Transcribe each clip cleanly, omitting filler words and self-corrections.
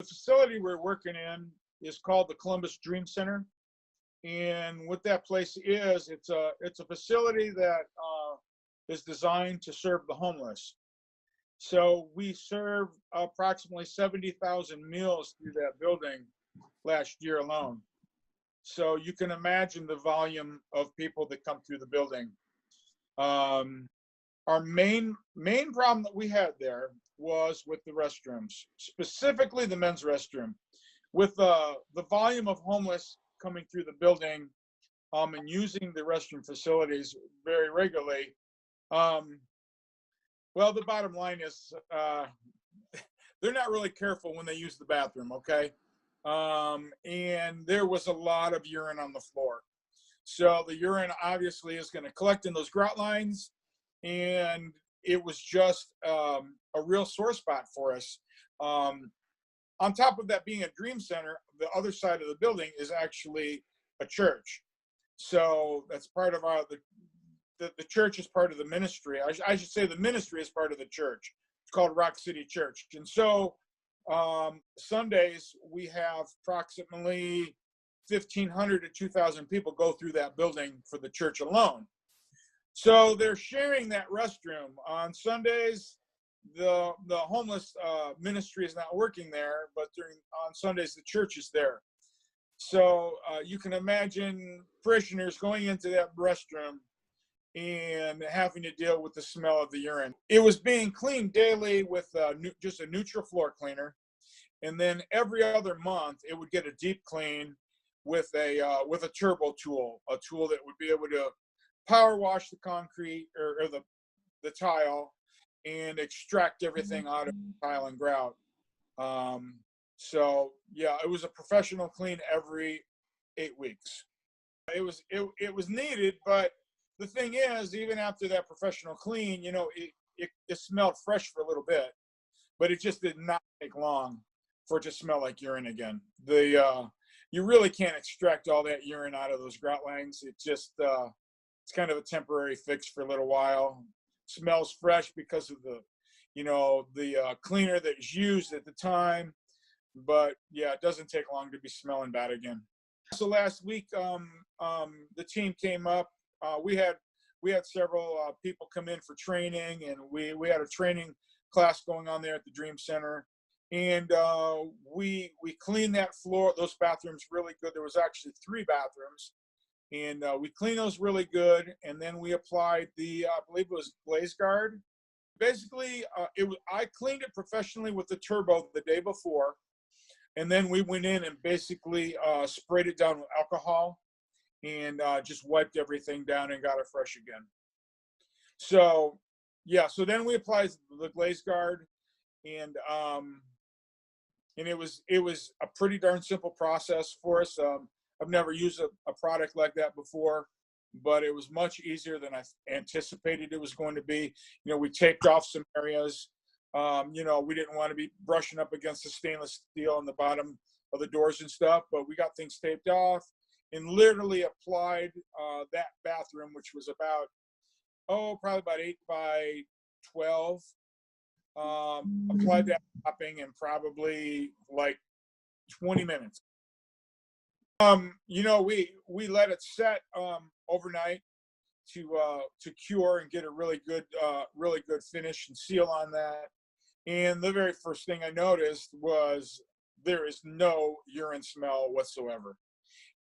The facility we're working in is called the Columbus Dream Center. And what that place is, it's a facility that is designed to serve the homeless. So we serve approximately 70,000 meals through that building last year alone. So you can imagine the volume of people that come through the building. Our main problem that we had there was with the restrooms, specifically the men's restroom. With the volume of homeless coming through the building and using the restroom facilities very regularly, well, the bottom line is they're not really careful when they use the bathroom, okay? And there was a lot of urine on the floor. So the urine obviously is going to collect in those grout lines, and it was just a real sore spot for us. On top of that being a dream center, the other side of the building is actually a church. So that's part of the church is part of the ministry. I should say the ministry is part of the church. It's called Rock City Church. And so Sundays, we have approximately 1,500 to 2,000 people go through that building for the church alone. So they're sharing that restroom. On Sundays, the homeless ministry is not working there, but on Sundays, the church is there. So you can imagine parishioners going into that restroom and having to deal with the smell of the urine. It was being cleaned daily with just a neutral floor cleaner, and then every other month it would get a deep clean with a turbo tool, a tool that would be able to power wash the concrete or the tile and extract everything out of the tile and grout. So yeah, it was a professional clean every 8 weeks. It was needed, but the thing is, even after that professional clean, it smelled fresh for a little bit, but it just did not take long for it to smell like urine again. You really can't extract all that urine out of those grout lines. It just it's kind of a temporary fix for a little while. Smells fresh because of the cleaner that is used at the time, but yeah, it doesn't take long to be smelling bad again. So last week, the team came up. We had several people come in for training, and we had a training class going on there at the Dream Center, and we cleaned that floor, those bathrooms really good. There was actually 3 bathrooms, and we cleaned those really good, and then we applied I believe it was GlazeGuard. Basically, I cleaned it professionally with the turbo the day before, and then we went in and basically sprayed it down with alcohol and just wiped everything down and got it fresh again. So yeah, so then we applied the GlazeGuard, and it was a pretty darn simple process for us. I've never used a product like that before, but it was much easier than I anticipated it was going to be. We taped off some areas. We didn't want to be brushing up against the stainless steel on the bottom of the doors and stuff, but we got things taped off and literally applied that bathroom, which was probably about 8 by 12. Applied that topping in probably like 20 minutes. We let it set overnight to cure and get a really good finish and seal on that. And the very first thing I noticed was there is no urine smell whatsoever.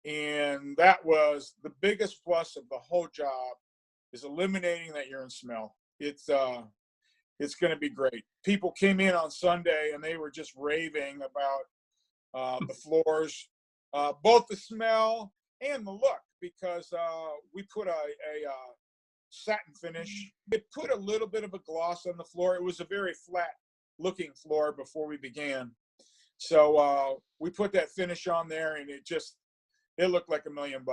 And that was the biggest plus of the whole job, is eliminating that urine smell. It's going to be great. People came in on Sunday and they were just raving about the floors, both the smell and the look, because we put a satin finish. It put a little bit of a gloss on the floor. It was a very flat looking floor before we began. So we put that finish on there, and it looked like $1 million.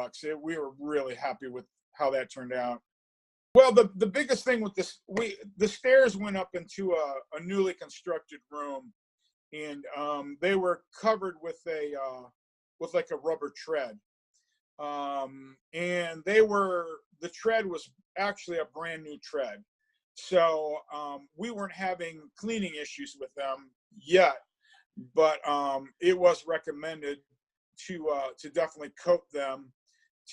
We were really happy with how that turned out. Well, the biggest thing with this, the stairs went up into a newly constructed room, and they were covered with like a rubber tread, and the tread was actually a brand new tread. So we weren't having cleaning issues with them yet, but it was recommended to definitely coat them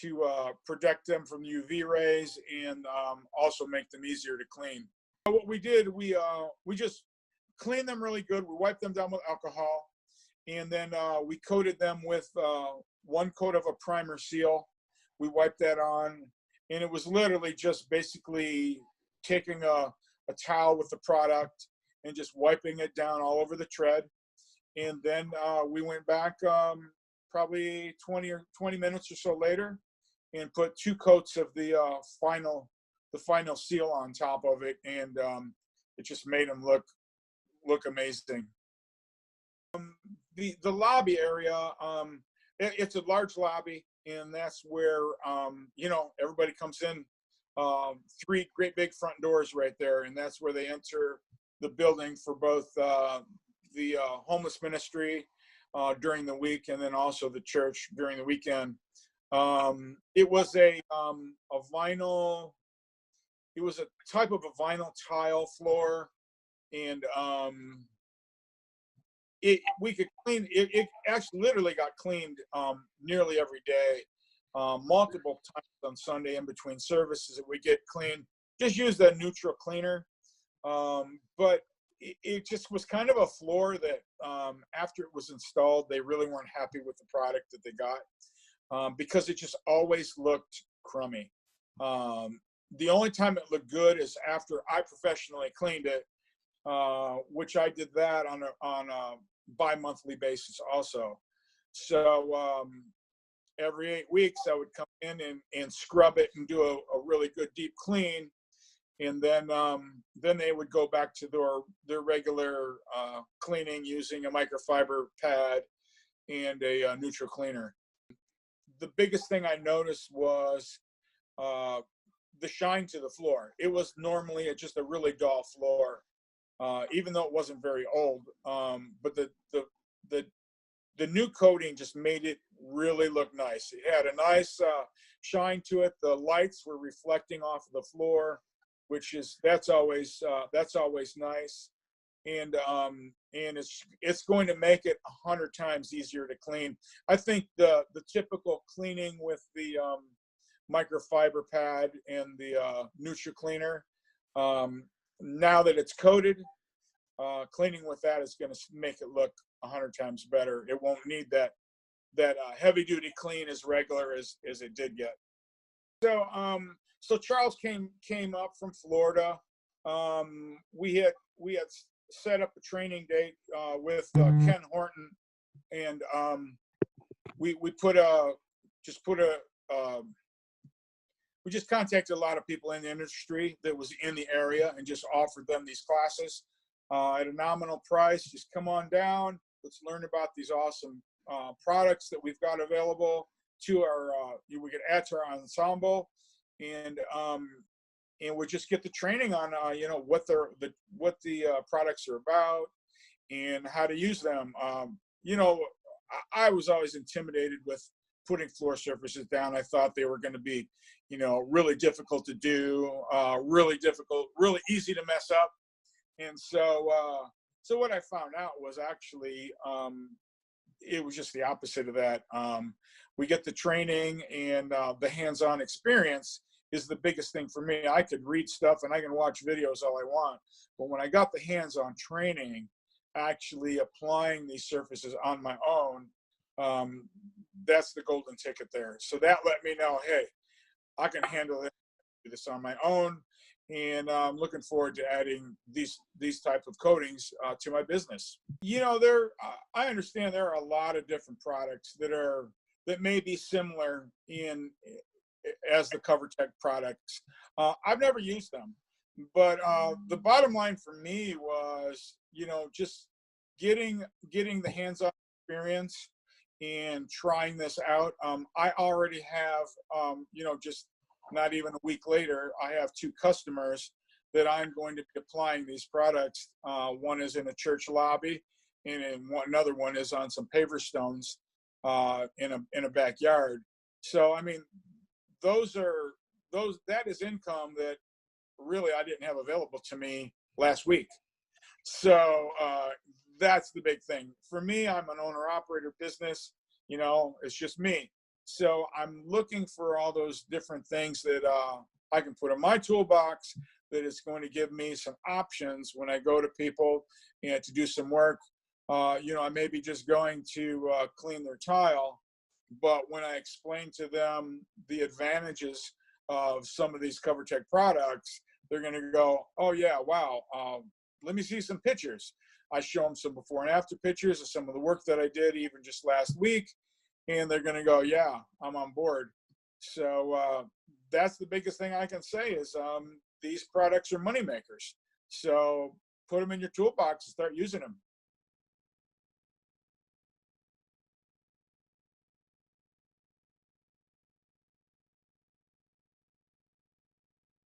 to protect them from UV rays and also make them easier to clean. What we did, we just cleaned them really good. We wiped them down with alcohol, and then we coated them with one coat of a primer seal. We wiped that on, and it was literally just basically taking a towel with the product and just wiping it down all over the tread. And then we went back probably 20 minutes or so later and put 2 coats of the final seal on top of it, and it just made them look amazing. The lobby area, it's a large lobby, and that's where everybody comes in. 3 great big front doors right there, and that's where they enter the building for both the homeless ministry during the week, and then also the church during the weekend. It was a vinyl. It was a type of a vinyl tile floor, and we could clean it. It actually literally got cleaned nearly every day, multiple times on Sunday in between services. That we get cleaned. Just use the neutral cleaner, but it just was kind of a floor that after it was installed, they really weren't happy with the product that they got because it just always looked crummy. The only time it looked good is after I professionally cleaned it, which I did that on a bi-monthly basis also. So every 8 weeks I would come in and scrub it and do a really good deep clean, and then they would go back to their regular cleaning using a microfiber pad and a neutral cleaner. The biggest thing I noticed was the shine to the floor. It was normally just a really dull floor, even though it wasn't very old. But the new coating just made it really look nice. It had a nice shine to it. The lights were reflecting off of the floor, that's always nice. And it's going to make it 100 times easier to clean. I think the typical cleaning with the microfiber pad and the neutral cleaner, now that it's coated, cleaning with that is going to make it look 100 times better. It won't need that heavy duty clean as regular as it did get. So Charles came up from Florida. We had set up a training date with Ken Horton, and we just contacted a lot of people in the industry that was in the area and just offered them these classes at a nominal price. Just come on down. Let's learn about these awesome products that we've got available to our we could add to our ensemble, and we just get the training on what the products are about and how to use them. I was always intimidated with putting floor surfaces down. I thought they were going to be really difficult to do, really easy to mess up. And so what I found out was actually it was just the opposite of that. We get the training, and the hands-on experience is the biggest thing for me. I could read stuff and I can watch videos all I want, but when I got the hands-on training, actually applying these surfaces on my own, that's the golden ticket there. So that let me know, hey, I can handle this on my own, and I'm looking forward to adding these type of coatings to my business. I understand there are a lot of different products that may be similar as the CoverTech products. I've never used them, but the bottom line for me was, just getting the hands-on experience and trying this out. I already have, just not even a week later, I have 2 customers that I'm going to be applying these products. One is in a church lobby, and another one is on some paver stones in a backyard. So, I mean, that is income that really I didn't have available to me last week. So that's the big thing. For me, I'm an owner operator business, you know, it's just me. So I'm looking for all those different things that I can put in my toolbox that is going to give me some options when I go to people and to do some work. You know, I may be just going to clean their tile, but when I explain to them the advantages of some of these CoverTech products, they're going to go, oh yeah, wow, let me see some pictures. I show them some before and after pictures of some of the work that I did even just last week, and they're going to go, yeah, I'm on board. So that's the biggest thing I can say is these products are money makers. So put them in your toolbox and start using them.